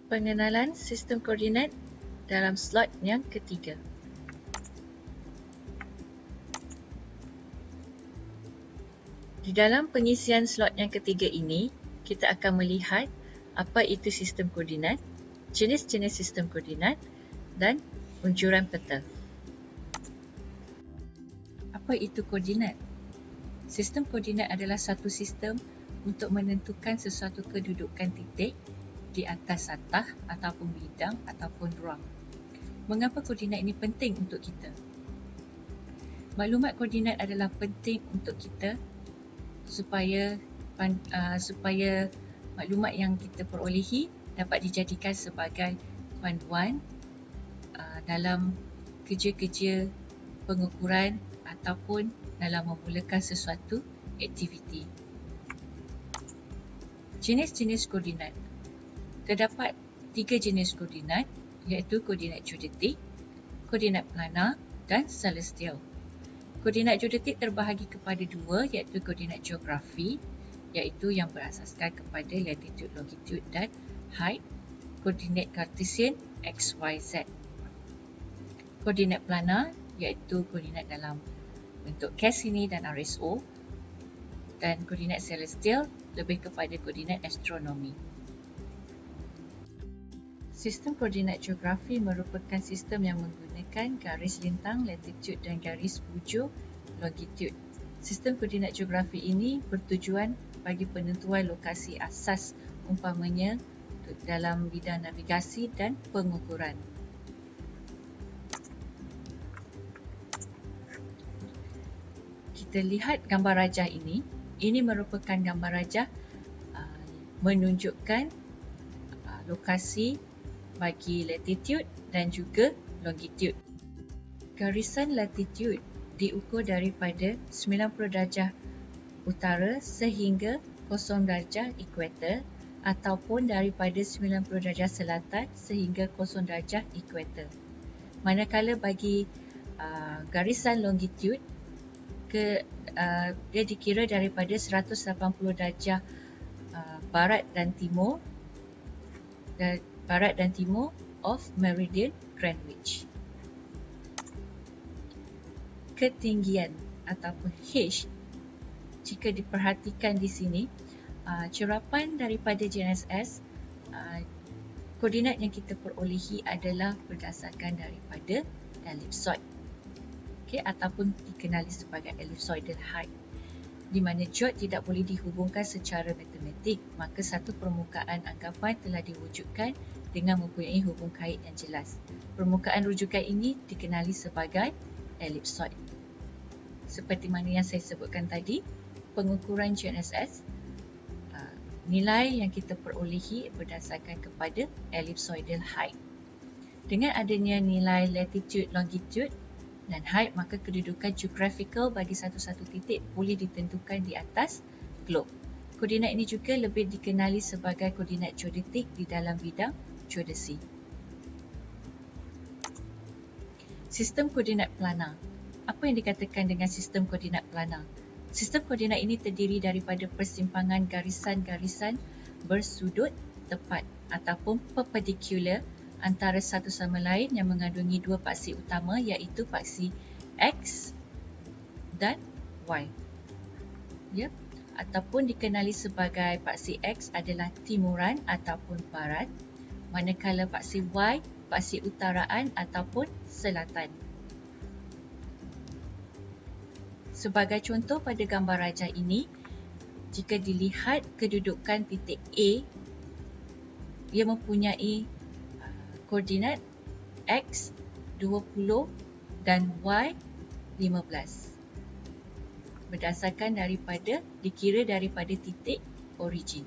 Pengenalan sistem koordinat dalam slide yang ketiga. Di dalam pengisian slot yang ketiga ini, kita akan melihat apa itu sistem koordinat, jenis-jenis sistem koordinat dan unjuran peta. Apa itu koordinat? Sistem koordinat adalah satu sistem untuk menentukan sesuatu kedudukan titik di atas satah ataupun bidang ataupun ruang. Mengapa koordinat ini penting untuk kita? Maklumat koordinat adalah penting untuk kita supaya maklumat yang kita perolehi dapat dijadikan sebagai panduan dalam kerja-kerja pengukuran ataupun dalam memulakan sesuatu aktiviti. Jenis-jenis koordinat. Terdapat 3 jenis koordinat, iaitu koordinat geodetik, koordinat planar dan celestial. Koordinat geodetik terbahagi kepada 2, iaitu koordinat geografi, iaitu yang berasaskan kepada latitude, longitude dan height. Koordinat Cartesian X, Y, Z. Koordinat planar, iaitu koordinat dalam bentuk Cassini dan RSO. Dan koordinat celestial lebih kepada koordinat astronomi. Sistem koordinat geografi merupakan sistem yang menggunakan garis lintang, latitude dan garis bujur, longitude. Sistem koordinat geografi ini bertujuan bagi penentuan lokasi asas, umpamanya dalam bidang navigasi dan pengukuran. Kita lihat gambar rajah ini. Ini merupakan gambar rajah menunjukkan lokasi bagi latitude dan juga longitude. Garisan latitude diukur daripada 90 darjah utara sehingga 0 darjah ekuator ataupun daripada 90 darjah selatan sehingga 0 darjah ekuator. Manakala bagi garisan longitude dia dikira daripada 180 darjah barat dan timur of meridian Greenwich. Ketinggian ataupun H, jika diperhatikan di sini, cerapan daripada GNSS, koordinat yang kita perolehi adalah berdasarkan daripada ellipsoid, ataupun dikenali sebagai ellipsoidal height, di mana geod tidak boleh dihubungkan secara matematik, maka satu permukaan anggapan telah diwujudkan dengan mempunyai hubung kait yang jelas. Permukaan rujukan ini dikenali sebagai ellipsoid. Seperti mana yang saya sebutkan tadi, pengukuran GNSS, nilai yang kita perolehi berdasarkan kepada ellipsoidal height. Dengan adanya nilai latitude, longitude dan height, maka kedudukan geographical bagi satu-satu titik boleh ditentukan di atas globe. Koordinat ini juga lebih dikenali sebagai koordinat geodetik di dalam bidang geodesi. Sistem koordinat planar. Apa yang dikatakan dengan sistem koordinat planar? Sistem koordinat ini terdiri daripada persimpangan garisan-garisan bersudut tepat ataupun perpendicular antara satu sama lain yang mengandungi dua paksi utama, iaitu paksi X dan Y. Ataupun dikenali sebagai paksi X adalah timuran ataupun barat, manakala paksi Y paksi utaraan ataupun selatan. Sebagai contoh pada gambar rajah ini, jika dilihat kedudukan titik A, ia mempunyai koordinat X 20 dan Y 15 berdasarkan dikira daripada titik origin.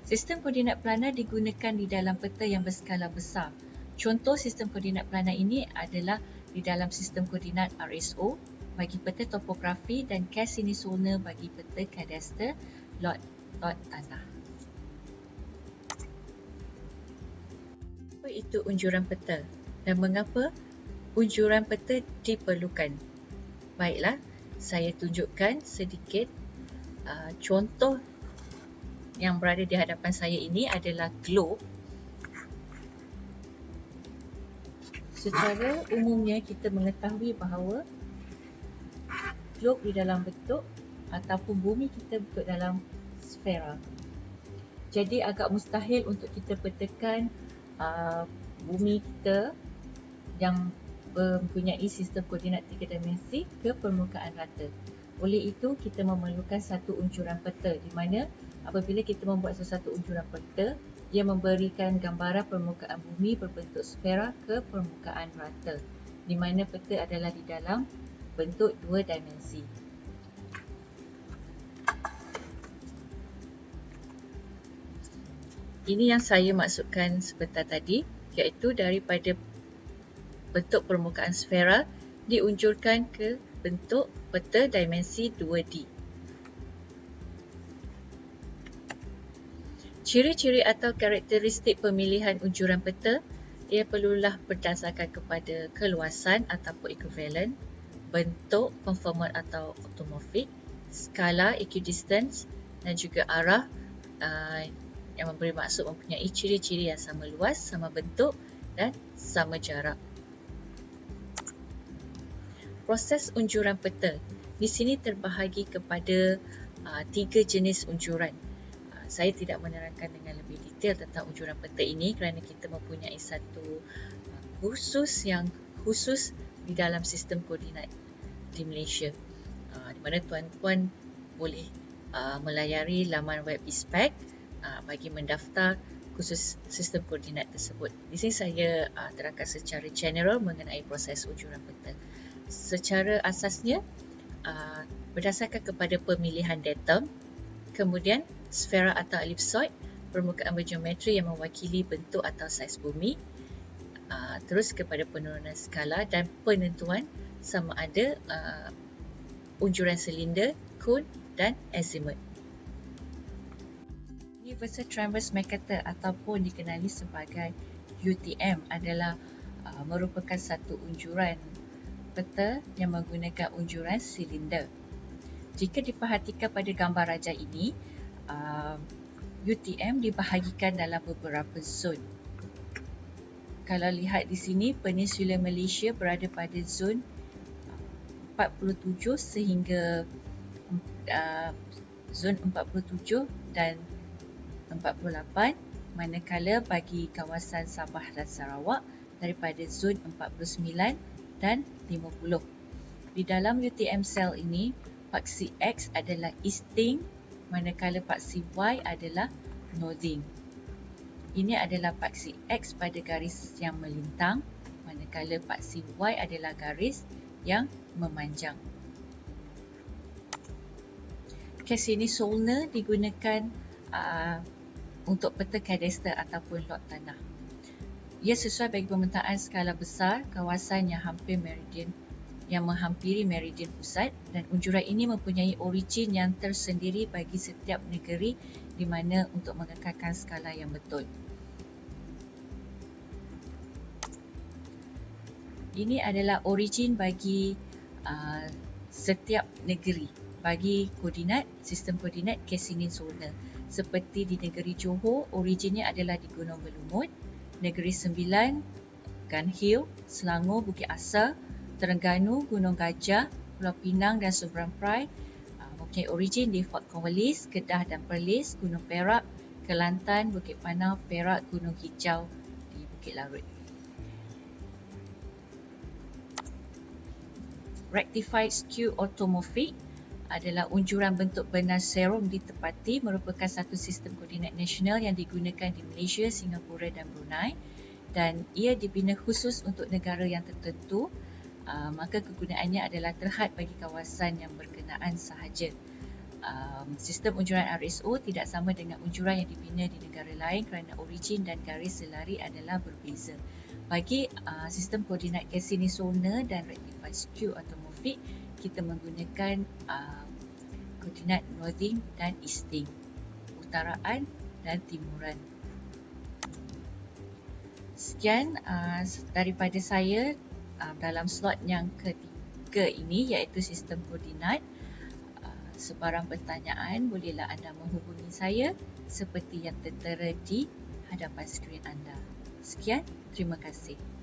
Sistem koordinat planar digunakan di dalam peta yang berskala besar. Contoh sistem koordinat planar ini adalah di dalam sistem koordinat RSO bagi peta topografi dan Cassini-Zollner bagi peta kadaster lot tanah. Apa itu unjuran peta dan mengapa unjuran peta diperlukan? Baiklah, saya tunjukkan sedikit contoh yang berada di hadapan saya ini adalah globe. Secara umumnya kita mengetahui bahawa globe di dalam bentuk ataupun bumi kita bentuk dalam sfera. Jadi agak mustahil untuk kita petakan bumi kita yang mempunyai sistem koordinat 3 dimensi ke permukaan rata. Oleh itu, kita memerlukan satu unjuran peta di mana apabila kita membuat sesuatu unjuran peta, ia memberikan gambaran permukaan bumi berbentuk sfera ke permukaan rata, di mana peta adalah di dalam bentuk 2 dimensi. Ini yang saya maksudkan sebentar tadi, iaitu daripada bentuk permukaan sfera diunjurkan ke bentuk peta dimensi 2D. Ciri-ciri atau karakteristik pemilihan unjuran peta, ia perlulah berdasarkan kepada keluasan ataupun equivalent, bentuk conformal atau automorphic, skala equidistance dan juga arah yang memberi maksud mempunyai ciri-ciri yang sama luas, sama bentuk dan sama jarak. Proses unjuran peta. Di sini terbahagi kepada 3 jenis unjuran. Saya tidak menerangkan dengan lebih detail tentang unjuran peta ini kerana kita mempunyai satu kursus yang khusus di dalam sistem koordinat di Malaysia, di mana tuan-tuan boleh melayari laman web ISPEC bagi mendaftar khusus sistem koordinat tersebut. Di sini saya terangkan secara general mengenai proses unjuran peta. Secara asasnya berdasarkan kepada pemilihan datum, kemudian sfera atau ellipsoid, permukaan bergeometri yang mewakili bentuk atau saiz bumi, terus kepada penurunan skala dan penentuan sama ada unjuran silinder, cone dan azimuth. Universal Transverse Mercator ataupun dikenali sebagai UTM adalah merupakan satu unjuran peta yang menggunakan unjuran silinder. Jika diperhatikan pada gambar rajah ini, UTM dibahagikan dalam beberapa zon. Kalau lihat di sini, Peninsula Malaysia berada pada zon 47 sehingga zon 47 dan 48, manakala bagi kawasan Sabah dan Sarawak daripada zon 49 dan 50. Di dalam UTM cell ini, paksi X adalah easting, manakala paksi Y adalah northing. Ini adalah paksi X pada garis yang melintang, manakala paksi Y adalah garis yang memanjang. Cassini-Zollner digunakan untuk peta kadastre ataupun lot tanah. Ia sesuai bagi pemetaan skala besar kawasan yang menghampiri meridian pusat, dan unjuran ini mempunyai origin yang tersendiri bagi setiap negeri di mana untuk mengekalkan skala yang betul. Ini adalah origin bagi setiap negeri bagi koordinat, sistem koordinat Cassini-Zollner. Seperti di negeri Johor, originnya adalah di Gunung Belumut, Negeri Sembilan, Ganhill, Selangor, Bukit Asar, Terengganu, Gunung Gajah, Pulau Pinang dan Seberang Perai mempunyai origin di Fort Cornwallis, Kedah dan Perlis, Gunung Perak, Kelantan, Bukit Panau, Perak, Gunung Hijau di Bukit Larut. Rectified Skew Automorphic adalah unjuran bentuk benar serum ditepati, merupakan satu sistem koordinat nasional yang digunakan di Malaysia, Singapura dan Brunei, dan ia dibina khusus untuk negara yang tertentu, maka kegunaannya adalah terhad bagi kawasan yang berkenaan sahaja. Sistem unjuran RSO tidak sama dengan unjuran yang dibina di negara lain kerana origin dan garis selari adalah berbeza. Bagi sistem koordinat Cassini-Zollner dan Rectified Skew Automorphic, kita menggunakan koordinat northing dan easting, utaraan dan timuran. Sekian daripada saya dalam slot yang ketiga ini, iaitu sistem koordinat. Sebarang pertanyaan bolehlah anda menghubungi saya seperti yang tertera di hadapan skrin anda. Sekian, terima kasih.